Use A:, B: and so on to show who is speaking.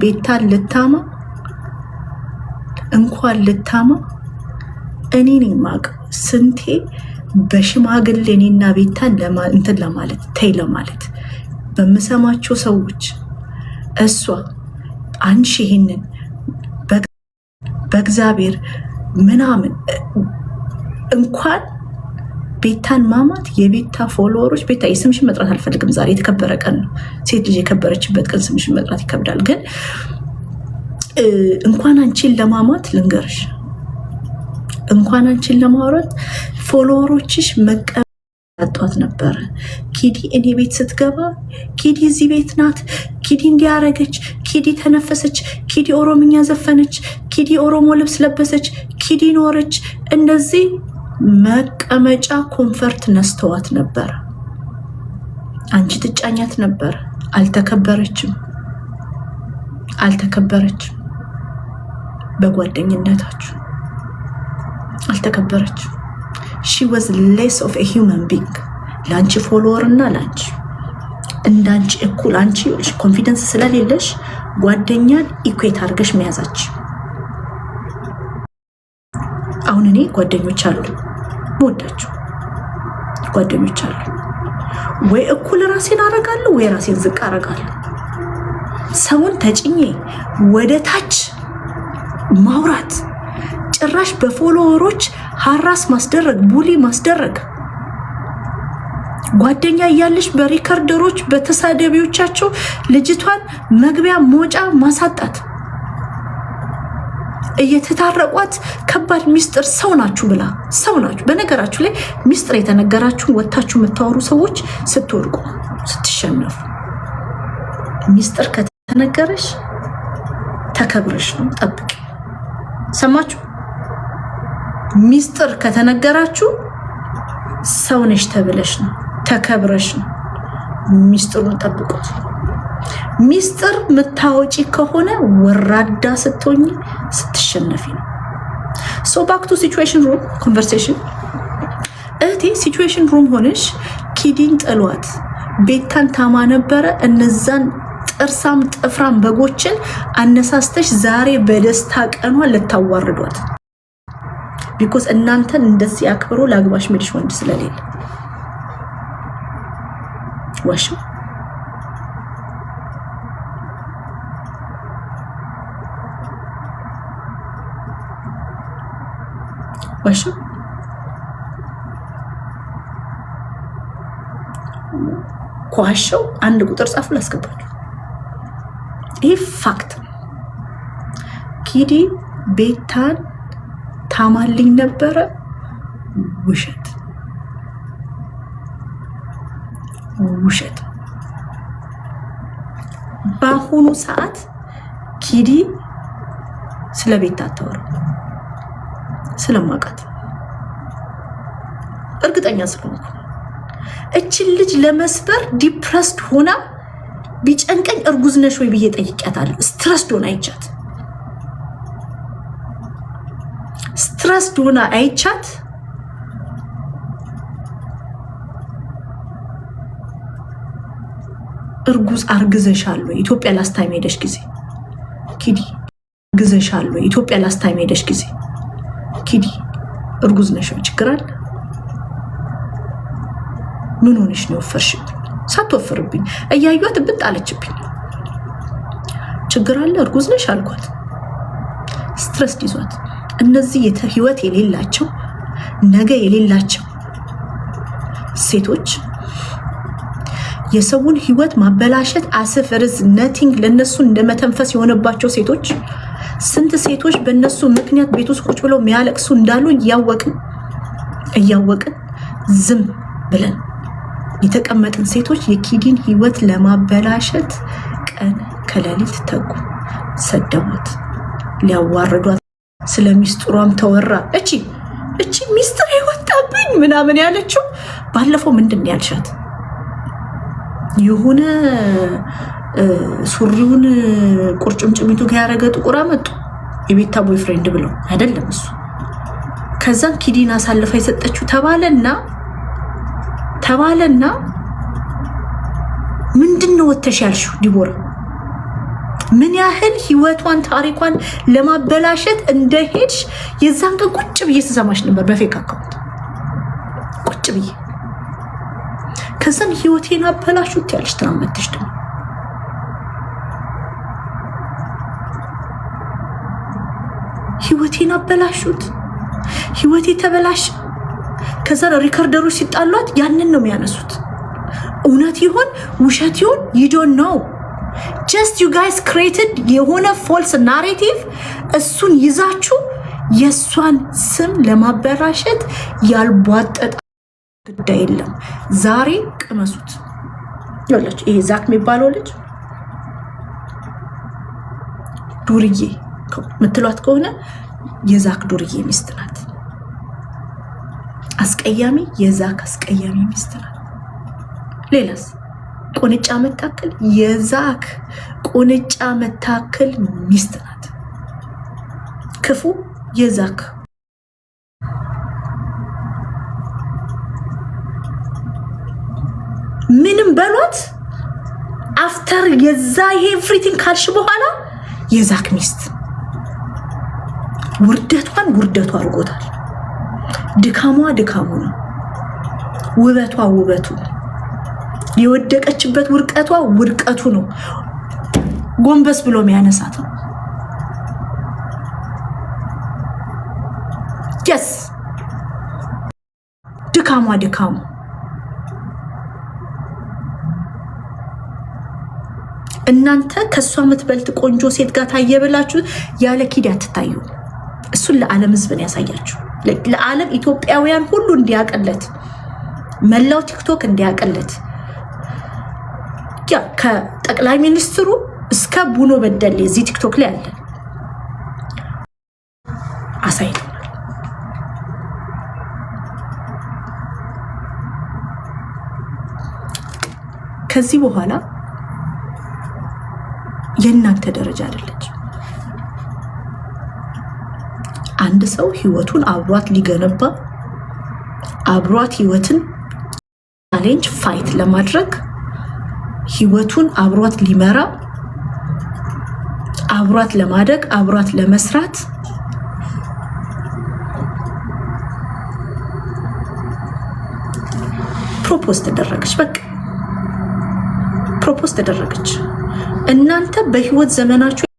A: ቤታን ልታማ እንኳን ልታማ እኔ ነኝ ማቅ ስንቴ በሽማግሌ እኔና ቤታን እንትን ለማለት ተይ ለማለት በመሰማቸው ሰዎች እሷ አንቺ ይሄንን በእግዚአብሔር ምናምን እንኳን ቤታን ማማት የቤታ ፎሎወሮች ቤታ የስምሽን መጥራት አልፈልግም። ዛሬ የተከበረ ቀን ነው። ሴት ልጅ የከበረችበት ቀን ስምሽን መጥራት ይከብዳል። ግን እንኳን አንቺን ለማማት ልንገርሽ፣ እንኳን አንቺን ለማውራት ፎሎወሮችሽ መቀጣጧት ነበረ። ኪዲ እኔ ቤት ስትገባ ኪዲ እዚህ ቤት ናት፣ ኪዲ እንዲያረገች፣ ኪዲ ተነፈሰች፣ ኪዲ ኦሮምኛ ዘፈነች፣ ኪዲ ኦሮሞ ልብስ ለበሰች፣ ኪዲ ኖረች። እንደዚህ መቀመጫ ኮንፈርት ነስተዋት ነበር። አንቺ ትጫኛት ነበር። አልተከበረችም። በጓደኝነታችሁ አልተከበረችም። she was less of a human being። ላንቺ ፎሎወር እና ላንቺ እንዳንቺ እኩል አንቺ ኮንፊደንስ ስለሌለሽ ጓደኛን ኢኩዌት አድርገሽ መያዛች። አሁን እኔ ጓደኞች አሉ ወዳችሁ ጓደኞች አሉ። ወይ እኩል ራሴን አረጋለሁ ወይ ራሴን ዝቅ አረጋለሁ። ሰውን ተጭኜ ወደ ታች ማውራት ጭራሽ በፎሎወሮች ሀራስ ማስደረግ ቡሊ ማስደረግ ጓደኛ እያለሽ በሪከርደሮች በተሳደቢዎቻቸው ልጅቷን መግቢያ ሞጫ ማሳጣት እየተታረቋት ከባድ ሚስጥር ሰው ናችሁ ብላ ሰው ናችሁ። በነገራችሁ ላይ ሚስጥር የተነገራችሁን ወታችሁ የምታወሩ ሰዎች ስትወድቁ ስትሸነፉ ሚስጥር ከተነገረሽ ተከብረሽ ነው። ጠብቂ። ሰማችሁ? ሚስጥር ከተነገራችሁ ሰው ነሽ ተብለሽ ነው፣ ተከብረሽ ነው። ሚስጥሩን ጠብቁት። ሚስጥር ምታወጪ ከሆነ ወራዳ ስትሆኚ ስትሸነፊ ነው። ሶ ባክ ቱ ሲቹዌሽን ሩም ኮንቨርሴሽን። እህቴ ሲቹዌሽን ሩም ሆነሽ ኪዲን ጥሏት ቤታን ታማ ነበረ። እነዛን ጥርሳም ጥፍራም በጎችን አነሳስተሽ ዛሬ በደስታ ቀኗ ልታዋርዷት። ቢኮዝ እናንተን እንደዚህ አክብሮ ላግባሽ ሜድሽ ወንድ ስለሌለ ዋሽ ዋሽ ኳሻው አንድ ቁጥር ጻፉ ላስገባችሁ። ይህ ፋክት ኪዲ ቤታን ታማልኝ ነበረ። ውሸት ውሸት። በአሁኑ ሰዓት ኪዲ ስለ ቤታ አታወራም። ስለማውቃት እርግጠኛ ስለሆንኩ እችን ልጅ ለመስበር ዲፕረስድ ሆና ቢጨንቀኝ እርጉዝ ነሽ ወይ ብዬ ጠይቂያታለሁ። ስትረስድ ሆና አይቻት ስትረስድ ሆና አይቻት እርጉዝ አርግዘሻል ወይ ኢትዮጵያ ላስታይም ሄደሽ ጊዜ ኪዲ አርግዘሻል ወይ ኢትዮጵያ ላስታይም ሄደሽ ጊዜ ኪዲ እርጉዝ ነሽ ወይ? ችግር አለ? ምን ሆነሽ ነው ወፈርሽብኝ? ሳትወፍርብኝ እያዩት ብጥ አለችብኝ። ችግር አለ? እርጉዝ ነሽ አልኳት። ስትረስ ይዟት እነዚህ ህይወት የሌላቸው ነገ የሌላቸው ሴቶች የሰውን ህይወት ማበላሸት አስፈርዝ ነቲንግ ለነሱ እንደመተንፈስ የሆነባቸው ሴቶች ስንት ሴቶች በእነሱ ምክንያት ቤት ውስጥ ቁጭ ብለው የሚያለቅሱ እንዳሉ እያወቅን ዝም ብለን የተቀመጥን ሴቶች የኪዲን ህይወት ለማበላሸት ቀን ከሌሊት ተጉ። ሰደቧት፣ ሊያዋርዷት፣ ስለሚስጥሯም ተወራ። እቺ ሚስጥር ይወጣብኝ ምናምን ያለችው ባለፈው ምንድን ያልሻት የሆነ ሱሪውን ቁርጭምጭሚቱ ጋር ያረገ ጥቁር አመጡ የቤታ ቦይፍሬንድ ብለው አይደለም እሱ። ከዛም ኪዲን አሳልፋ የሰጠችው ተባለና ምንድነው ወተሽ ያልሽው? ዲቦራ ምን ያህል ህይወቷን ታሪኳን ለማበላሸት እንደሄድሽ የዛን ቀን ቁጭ ብዬ ስሰማሽ ነበር በፌክ አካውንት ቁጭ ብዬ። ከዛም ህይወቴን አበላሹት ያልሽ ትናመትሽ ደግሞ ህይወቴን አበላሹት፣ ህይወቴ ተበላሽ። ከዛ ሪከርደሮች ሲጣሏት ያንን ነው የሚያነሱት። እውነት ይሆን ውሸት ይሆን you don't know, just you guys created የሆነ false narrative። እሱን ይዛችሁ የሷን ስም ለማበላሸት ያልቧጠጣ ጉዳይ የለም። ዛሬ ቅመሱት። ይኸውላችሁ ይሄ ዛክ የሚባለው ልጅ ዱርዬ ምትሏት ከሆነ የዛክ ዱርዬ ሚስት ናት። አስቀያሚ የዛክ አስቀያሚ ሚስት ናት። ሌላስ ቁንጫ መታከል የዛክ ቁንጫ መታከል ሚስት ናት። ክፉ የዛክ ምንም በሏት አፍተር የዛ ይሄ ኤቭሪቲንግ ካልሽ በኋላ የዛክ ሚስት ውርደቷን ውርደቷ አድርጎታል። ድካሟ ድካሙ ነው፣ ውበቷ ውበቱ፣ የወደቀችበት ውርቀቷ ውርቀቱ ነው። ጎንበስ ብሎ የሚያነሳት ነው። yes ድካሟ ድካሙ። እናንተ ከሷ የምትበልጥ ቆንጆ ሴት ጋር ታየብላችሁ ያለ ኪድ አትታዩ። እሱን ለዓለም ህዝብን ያሳያችሁ፣ ለዓለም ኢትዮጵያውያን ሁሉ እንዲያቀለት፣ መላው ቲክቶክ እንዲያቀለት፣ ያ ከጠቅላይ ሚኒስትሩ እስከ ቡኖ በደሌ እዚህ ቲክቶክ ላይ አለ አሳይቶናል። ከዚህ በኋላ የእናንተ ደረጃ አይደለች። አንድ ሰው ህይወቱን አብሯት ሊገነባ አብሯት ህይወትን ቻሌንጅ ፋይት ለማድረግ ህይወቱን አብሯት ሊመራ አብሯት ለማደግ አብሯት ለመስራት ፕሮፖዝ ተደረገች። በቃ ፕሮፖዝ ተደረገች። እናንተ በህይወት ዘመናችሁ